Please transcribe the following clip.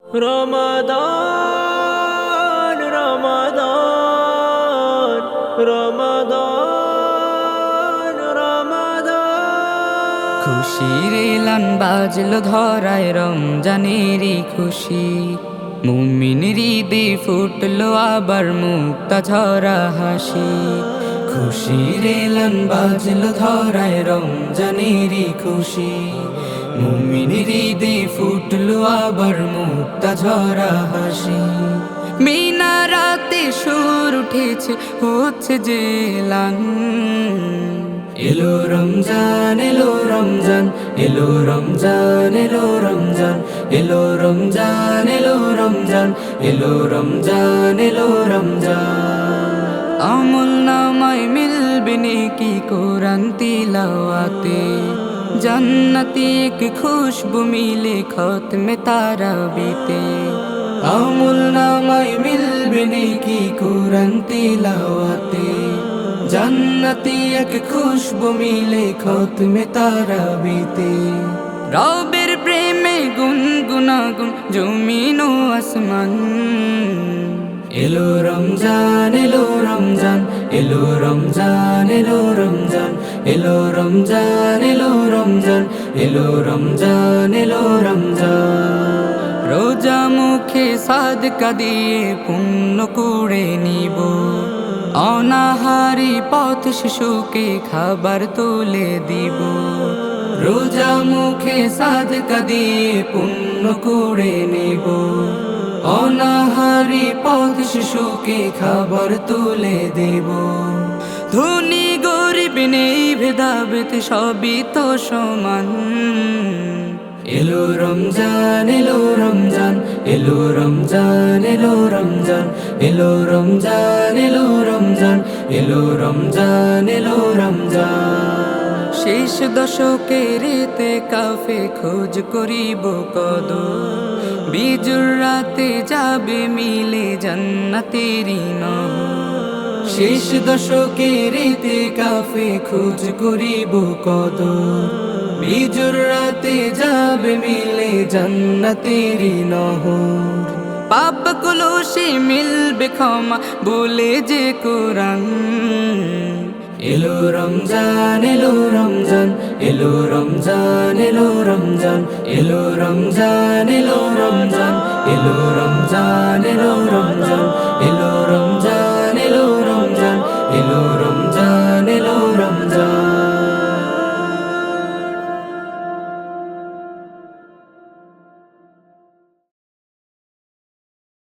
রমাদান রমাদান রমাদান রমাদান খুশির এলান বাজলো ধরায় রমজানেরই খুশি, মুমিন হৃদে ফুটলো আবার মুক্তা ঝরা হাসি। খুশির এলান বাজলো ধরায় রমজানেরই খুশি, মুমিন হৃদে ফুটলো আবার মুক্তা ঝরা হাসি। মিনারাতে সুর উঠেছে হচ্ছে যে এলান, এলো রমজান এলো রমজান এলো রমজান এলো রমজান এলো রমজান এলো রমজান এলো রমজান এলো রমজান। আমল নামায় মিলবে নেকি কোরআন তিলাওয়াতে, জান্নাতি এক খুশবু মিলে খতমে তারাবিতে। আমল নামায় মিলবে নেকি কোরআন তিলাওয়াতে, জান্নাতি এক খুশবু মিলে খতমে তারাবিতে। রবের প্রেমে গুনগুনাগুন জমিন ও আসমান, এলো রমজান এলো রমজান এলো রমজান এলো রমজান এলো রমজান এলো রমজান এলো রমজান এলো রমজান। রোজা মুখে সাদকা দিয়ে পুণ্য করে নিব, অনাহারি পথ শিশুকে খাবার তুলে দিব। রোজা মুখে সাদকা দিয়ে পুণ্য করে নেব, অনাহারি পথ শিশুকে খাবার তুলে দেব। ধনী গরিব নেই ভেদাভেদ সবই তো সমান, এলো রমজান এলো রমজান এলো রমজান এলো রমজান এলো রমজান এলো রমজান এলো রমজান এলো রমজান। শেষ দশকের তে কাফে খোঁজ করিব কদর, বিজুর রাতে যাবে মিলে জান্নাতেরই নহর। শেষ দশকের তে কাফে খোঁজ করিব কদর, বিজুর রাতে যাবে মিলে জান্নাতেরই নহর। পাপ কলসে মিলবে ক্ষমা বলে যে কোরআন, এলো রমজান এলো রমজান এলো রমজান এলো রমজান এলো রমজান এলো রমজান এলো রমজান এলো রমজান এলো